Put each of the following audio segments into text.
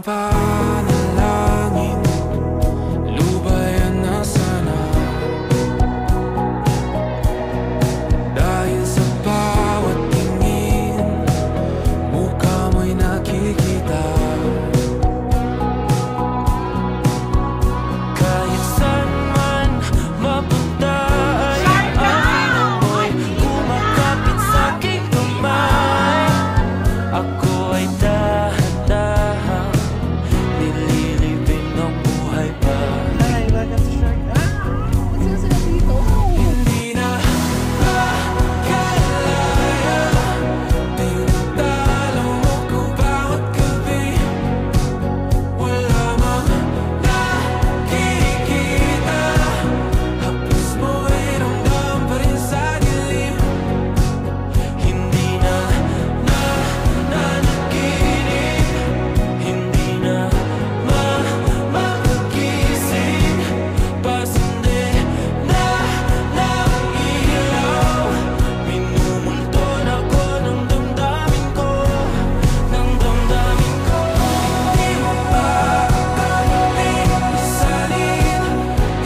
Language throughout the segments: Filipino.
panalangin, lubayan na sana. Dahil sa bawat tingin, mukha mo'y nakikita. Kahit saan man mapunta ay ang mo'y kumakapit sa aking kamay. Ako ay dahan-dahan nililibing ng buhay pa. Hindi na makalaya, tinatalo mo ko bawat gabi. Wala mang nakikita, hapos mo ay ramdam pa rin sa dilim. Hindi na nanaginip, hindi na makagising. Pasindi na ng ilaw, minumulton ako ng damdamin ko, ng damdamin ko. Hindi mo pa akalain isalin,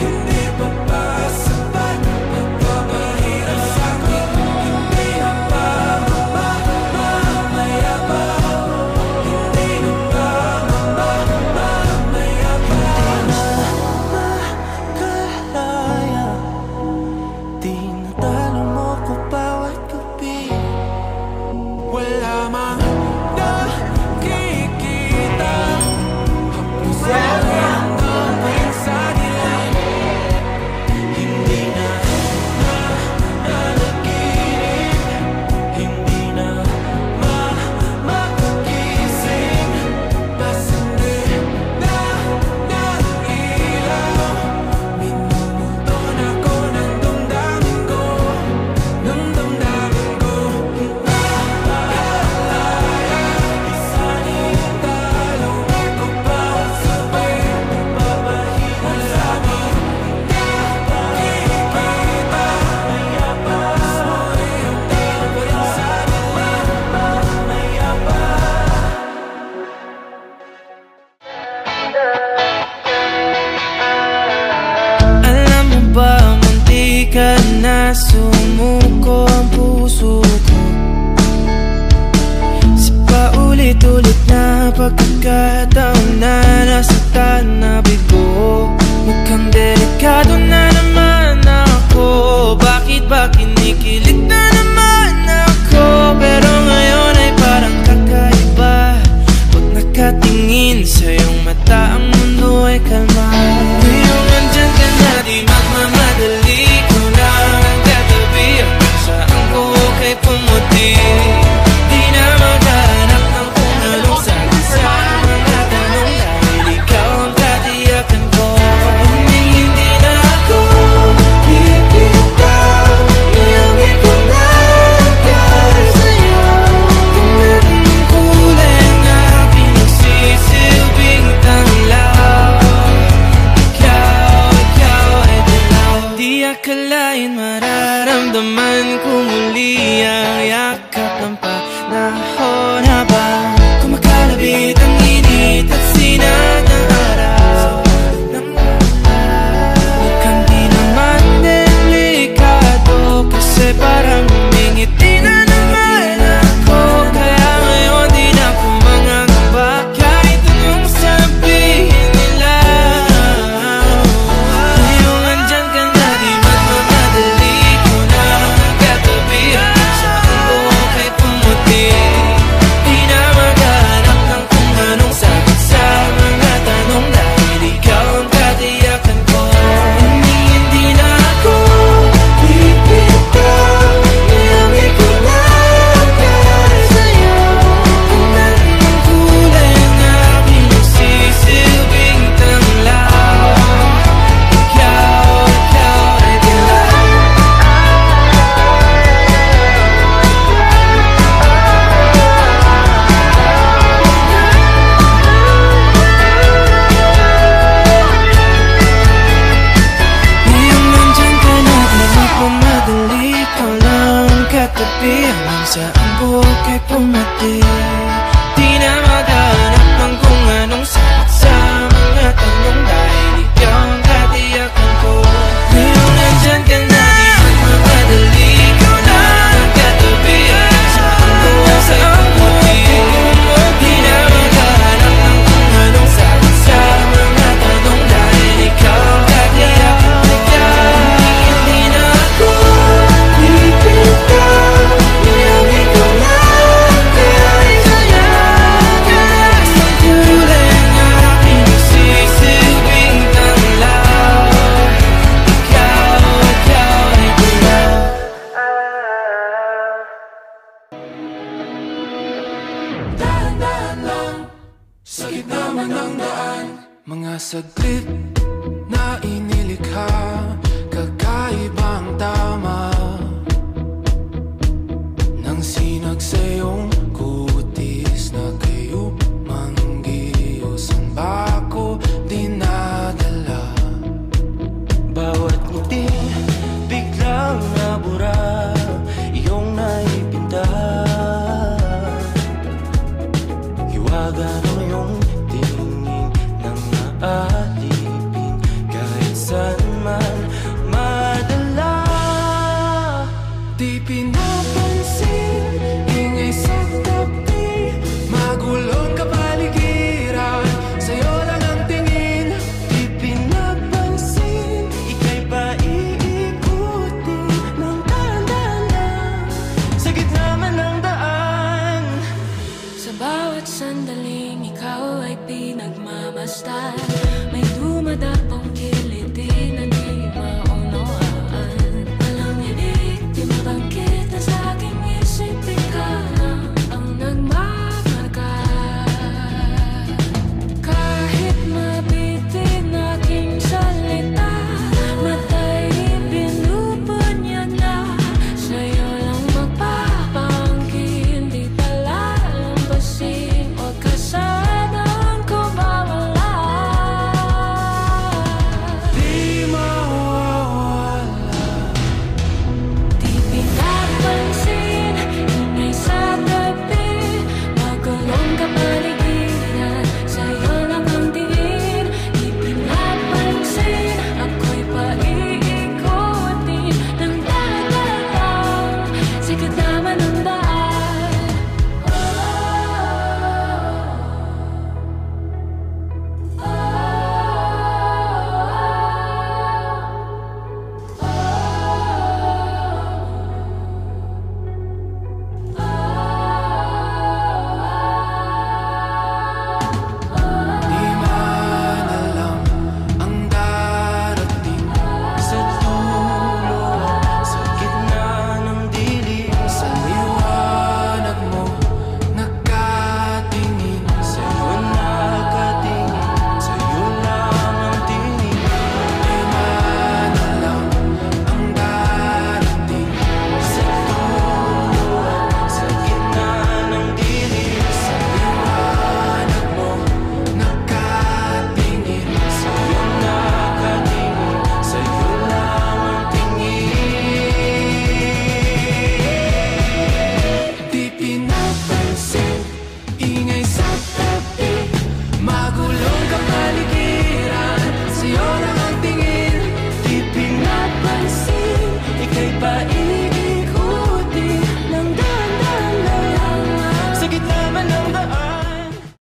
hindi pa ba sapat nagpapahirap sa'kin. Hindi na ba mamayabang, hindi na ba mamayabang. Makalaya, tinatalo mo ko bawat gabi. Wala mang nakikita, hapos ay hanggang pa rin sa dilim. Hindi na nanaginip, hindi na makagising. Pasindi na ng ilaw, minumulton ako ng damdamin ko, ng damdamin ko. Nakalaya, isalin talo ako bawat sabay, papahirap sa'kin. Nakikita, mayabang, mo'y hanggang pa rin sa dilim. Mayabang. Alam mo ba, munti ka na sumuko ang puso ko sa paulit-ulit na pagkakataon na nasaktan na bigo. Mukhang delikado na naman ako, bakit ba kinikilig na naman ako? Pero ngayon ay parang kakaiba, pag nakatingin sa iyong mata ang mundo ay kalma. Ngayong andyan ka na, di magmamadali, ko na ang katabi. Saan ko kay pumuti, di na maghanap ng kung anong sagot sa mga tanong, dahil ikaw ang katiyakan ko. Hindi na ako bibitaw, iyong ikaw na para sa'yo. Tingnan ang kulay ng aking nagsisilbing tanglaw. Ikaw ay dilaw. Di akalain mararamdaman ko muli ang yakap ng panahon habang kumakalabit ang init at sinag ng araw. Mukhang di naman delikado, kasi parang humingiti na naman ako. Kaya ngayon di na ako mangangamba, kahit anong sabihin nila. Ngayong andyan ka na, di magmamadali, ko na ang katabi. Saan ko kay pumuti, di na maghanap ng kung anong sagot sa mga tanong, dahil ikaw ang katiyakan ko. Hindi na ako bibitaw, iyong ikaw na para sa'yo. Tingnan ang kulay ng aking nagsisilbing tanglaw. Ikaw ay dilaw. Ngayong nandyan ka na, di magmamadali, ikaw lang ang katabi. Hanggang saan buhok ay pumati, di na maghanap ng kung anong magtatanong dahil ikaw ang katiyakan ko. Ngayong nandyan ka na, di magmamadali, ikaw na ang katabi at saan ko sa'y pumuti. Di na maghahanap ng kung anong sagot sa mga tanong dahil ikaw ang katiyakan ko. Hindi na ako pipitaw, ngayong ikaw na, kaya isaya ka na sa kulay ng aking nagsisilbing tanglaw. Ikaw ay gulaw. Dahan-dahan lang sa gitna man ng daan, mga saglit na inilikha, kakaibang tama nang sinag sa iyong kutis na kayo manggiyos. Ang ba ako dinadala? Bawat ngiti biglang nabura, iyong naipinta. Hiwaga ng iyong tingin nang naalipin, kahit saan man madala. Di pinapansin, ingay sa tabi, magulong kapaligiran, sa'yo lang ang tingin. Di pinapansin, ika'y paiikutin ng dahan-dahan sa gitna man ng daan. Sa bawat sandaling ikaw ay pinagmamasdan.